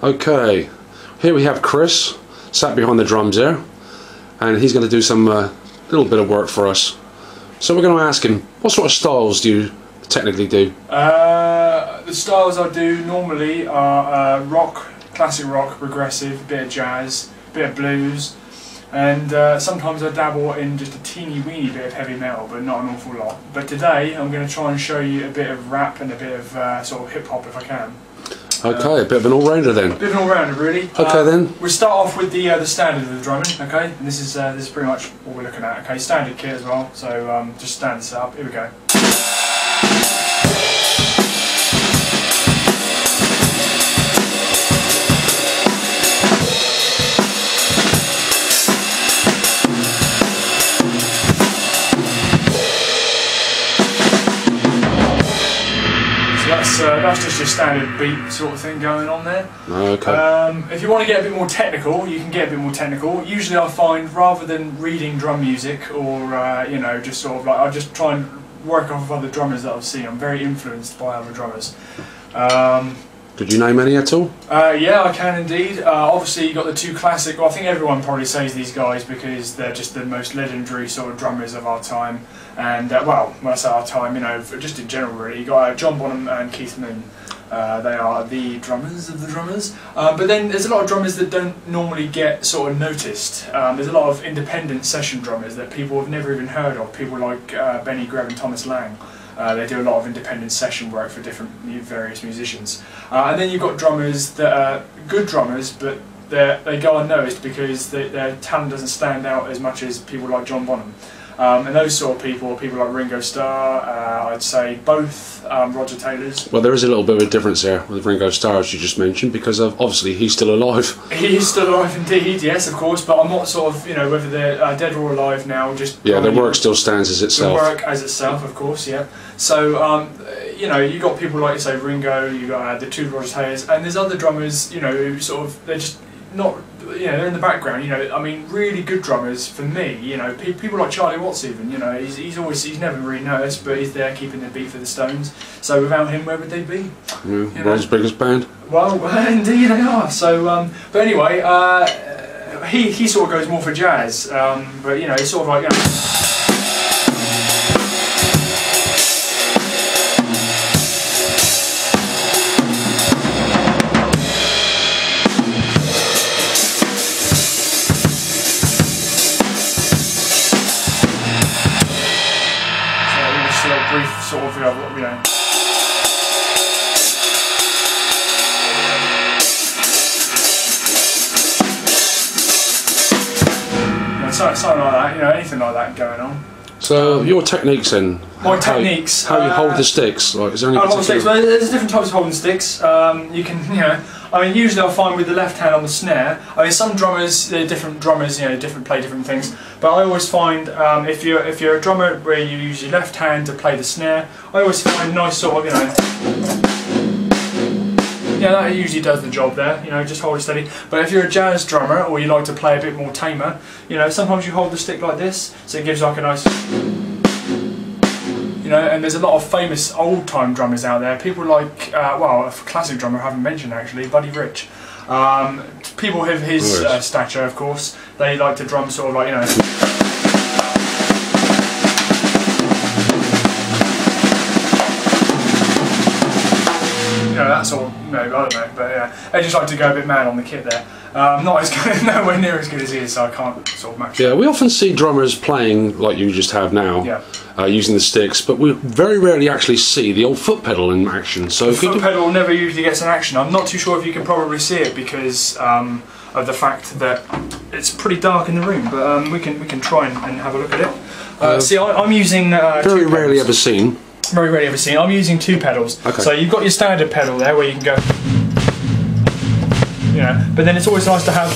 Okay, here we have Chris sat behind the drums there, and he's going to do some little bit of work for us. So we're going to ask him, what sort of styles do you technically do? The styles I do normally are rock, classic rock, progressive, bit of jazz, bit of blues, and sometimes I dabble in just a teeny weeny bit of heavy metal, but not an awful lot. But today I'm going to try and show you a bit of rap and a bit of sort of hip hop if I can. Okay, a bit of an all-rounder then. A bit of an all-rounder, really. Okay then. We'll start off with the standard of the drumming, okay? And this is pretty much what we're looking at, okay? Standard kit as well, so just stand this up. Here we go. That's just your standard beat sort of thing going on there. Okay. If you want to get a bit more technical, you can get a bit more technical. Usually I find, rather than reading drum music or you know, just sort of like, I just try and work off of other drummers that I've seen. I'm very influenced by other drummers. Could you name any at all? Yeah, I can indeed. Obviously you got the two classic, well, I think everyone probably says these guys because they're just the most legendary sort of drummers of our time. And well, when I say our time, you know, just in general really, you got John Bonham and Keith Moon. They are the drummers of the drummers. But then there's a lot of drummers that don't normally get sort of noticed. There's a lot of independent session drummers that people have never even heard of. People like Benny Greb and Thomas Lang. They do a lot of independent session work for different various musicians. And then you've got drummers that are good drummers, but they go unnoticed because their talent doesn't stand out as much as people like John Bonham. And those sort of people are people like Ringo Starr, I'd say both Roger Taylor's. Well, there is a little bit of a difference there with Ringo Starr, as you just mentioned, because obviously he's still alive. He is still alive indeed, yes, of course, but I'm not sort of, you know, whether they're dead or alive now, just... Yeah, their work still stands as itself. The work as itself, of course, yeah. So, you know, you got people like, say, Ringo, you got the two Roger Taylors, and there's other drummers, you know, who sort of, they're just not... You know, they're in the background. You know, I mean, really good drummers for me. You know, people like Charlie Watts even. You know, he's never really noticed, but he's there keeping the beat for the Stones. So without him, where would they be? Yeah, world's biggest band. Well, indeed they are. So, but anyway, he sort of goes more for jazz. But you know, he's sort of like. You know, brief sort of, you know. Something like that, you know, anything like that going on. So your techniques then? My techniques. How you hold the sticks? Like, is there any hold the sticks. Well, there's different types of holding sticks. You can, you know, I mean, usually I'll find with the left hand on the snare. I mean, some drummers, different drummers, you know, play different things. But I always find if you're a drummer where you use your left hand to play the snare, I always find a nice sort of, you know. Yeah, that usually does the job there, you know, just hold it steady. But if you're a jazz drummer, or you like to play a bit more tamer, you know, sometimes you hold the stick like this, so it gives like a nice... You know, and there's a lot of famous old-time drummers out there. People like, well, a classic drummer I haven't mentioned actually, Buddy Rich. People of his stature, of course, they like to drum sort of like, you know... You know, that sort of, you know, I don't know, but yeah, they just like to go a bit mad on the kit there. Not as good, nowhere near as good as he is, so I can't sort of match. Yeah, we often see drummers playing like you just have now, yeah. Using the sticks, but we very rarely actually see the old foot pedal in action. So the foot pedal never usually gets an action. I'm not too sure if you can probably see it because of the fact that it's pretty dark in the room, but we can try and have a look at it. See, I'm using very rarely ever seen. Very rarely ever seen. I'm using two pedals. Okay. So you've got your standard pedal there where you can go, you know, but then it's always nice to have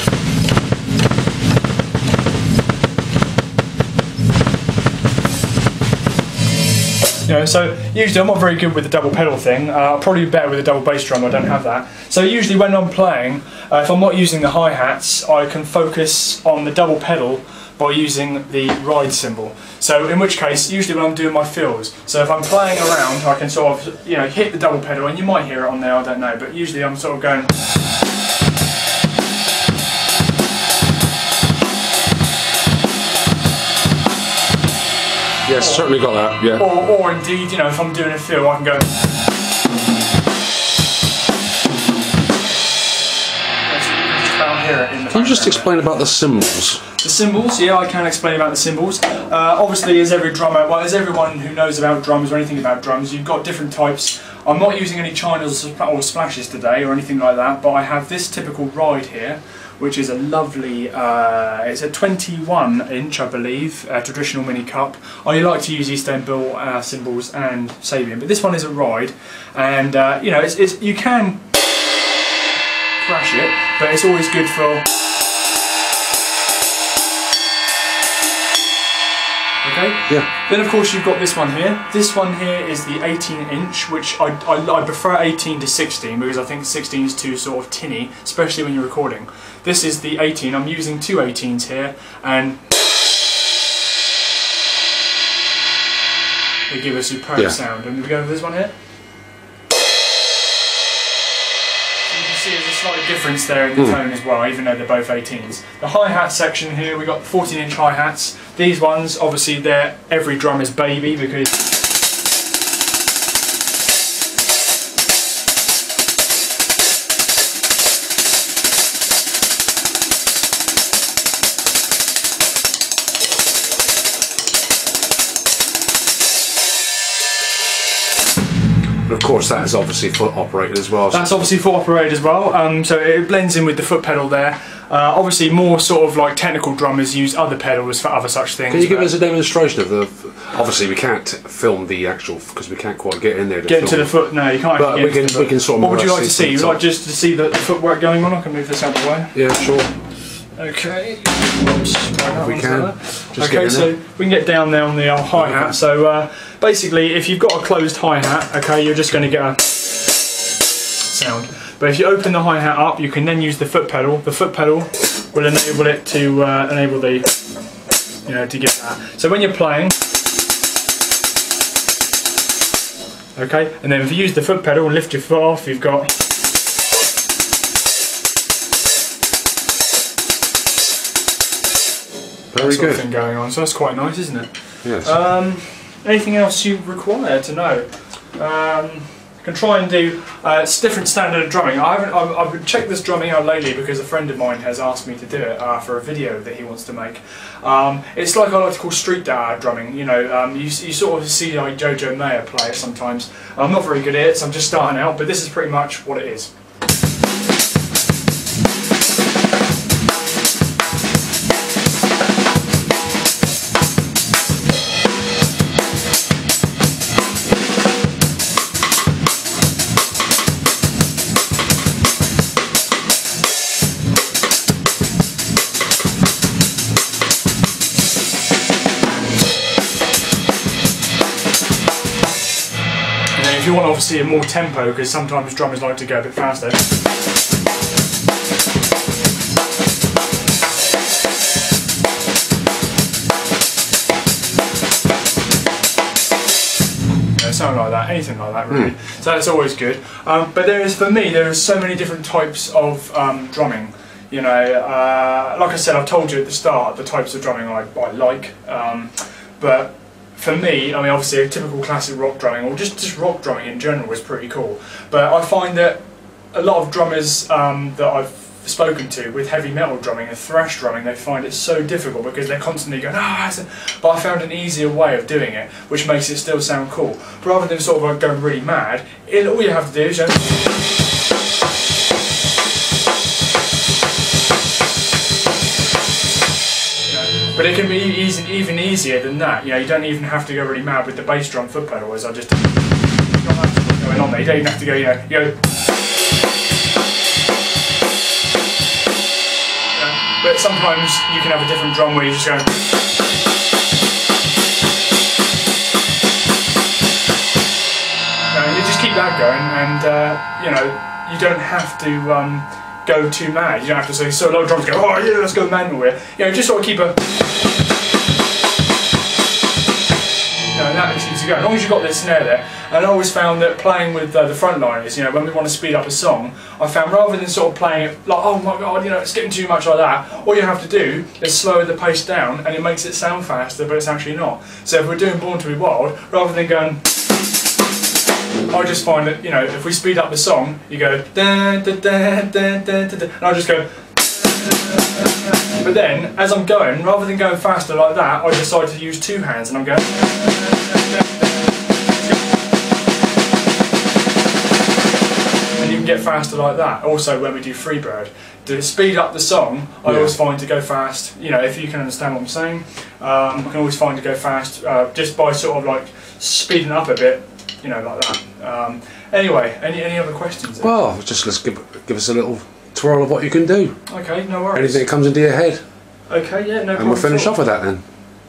you know, so usually I'm not very good with the double pedal thing. Probably better with a double bass drum, I don't have that. So usually when I'm playing, if I'm not using the hi-hats, I can focus on the double pedal by using the ride cymbal. So in which case, usually when I'm doing my fills, so if I'm playing around, I can sort of, you know, hit the double pedal, and you might hear it on there, I don't know, but usually I'm sort of going... Yes, certainly got that. Yeah. Or indeed, you know, if I'm doing a fill, I can go. Can you just explain about the cymbals? The cymbals, yeah, I can explain about the cymbals. Obviously, as every drummer, well, as everyone who knows about drums or anything about drums, you've got different types. I'm not using any chinas or splashes today or anything like that, but I have this typical ride here, which is a lovely, it's a 21-inch, I believe, traditional mini cup. I like to use Istanbul cymbals and Sabian, but this one is a ride, and you know, you can crash it, but it's always good for. Okay. Yeah. Then of course you've got this one here. This one here is the 18-inch, which I prefer 18 to 16 because I think 16 is too sort of tinny, especially when you're recording. This is the 18. I'm using two 18s here, and they give a superb sound. And we go with this one here. See, there's a slight difference there in the tone as well, even though they're both 18s. The hi-hat section here, we've got 14-inch hi-hats. These ones, obviously, they're every drummer's baby because of course, that is obviously foot operated as well. That's obviously foot operated as well, so it blends in with the foot pedal there. Obviously, more sort of like technical drummers use other pedals for other such things. Can you give us a demonstration of the? Obviously, we can't film the actual because we can't quite get in there. Get into the foot. No, you can't. But we can sort of. What would you like to see? Would you like just to see the footwork going on? I can move this out of the way. Yeah, sure. Okay. Oops, we can. Okay, so we can get down there on the old hi-hat. Okay. So basically, if you've got a closed hi-hat, okay, you're just going to get a sound. But if you open the hi-hat up, you can then use the foot pedal. The foot pedal will enable it to enable the, you know, to get that. So when you're playing, okay, and then if you use the foot pedal and lift your foot off, you've got. Very good Thing going on, so that's quite nice, isn't it? Yes. Anything else you require to know? Can try and do it's different standard of drumming. I've checked this drumming out lately because a friend of mine has asked me to do it for a video that he wants to make. It's like I like to call street drumming. You know, you sort of see like Jojo Mayer play it sometimes. I'm not very good at it, so I'm just starting out. But this is pretty much what it is. If you want obviously a more tempo, because sometimes drummers like to go a bit faster. Something like that, anything like that really. So that's always good. But for me, there are so many different types of drumming. You know, like I said, I've told you at the start the types of drumming I like. But for me, I mean, obviously a typical classic rock drumming, or just rock drumming in general, is pretty cool. But I find that a lot of drummers that I've spoken to with heavy metal drumming and thrash drumming, they find it so difficult because they're constantly going, but I found an easier way of doing it, which makes it still sound cool. Rather than sort of like going really mad, all you have to do is but it can be even easier than that. You know, you don't even have to go really mad with the bass drum foot pedal, as I just going on there. You don't even have to go, you know. But sometimes you can have a different drum where you just go. You just keep that going, and you know, you don't have to go too mad. You don't have to say, so a lot of drums go, oh yeah, let's go manual here. You know, just sort of keep a, you know, and that just keeps you going. As long as you've got the snare there. And I always found that playing with the frontliners, you know, when we want to speed up a song, I found rather than sort of playing it like, oh my god, you know, it's getting too much like that, all you have to do is slow the pace down, and it makes it sound faster, but it's actually not. So if we're doing Born to Be Wild, rather than going, I just find that, you know, if we speed up the song, you go da da da da da da, and I just go. But then, as I'm going, rather than going faster like that, I decide to use two hands, and I'm going. And you can get faster like that. Also, when we do Freebird, to speed up the song, I always find to go fast. You know, if you can understand what I'm saying, I can always find to go fast just by sort of like speeding up a bit. You know, like that. Anyway, any other questions? Well, just let's give us a little twirl of what you can do. Okay, no worries. Anything that comes into your head. Okay, yeah, no problem. And we'll finish off with that then.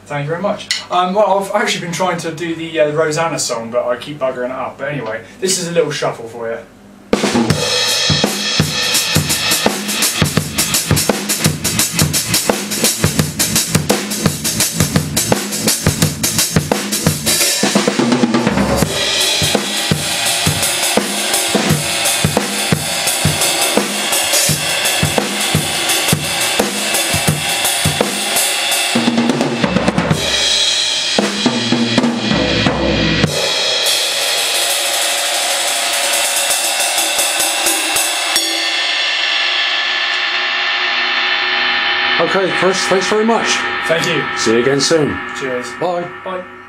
Thank you very much. Well, I've actually been trying to do the Rosanna song, but I keep buggering it up. But anyway, this is a little shuffle for you. Okay, Chris, thanks very much. Thank you. See you again soon. Cheers. Bye. Bye.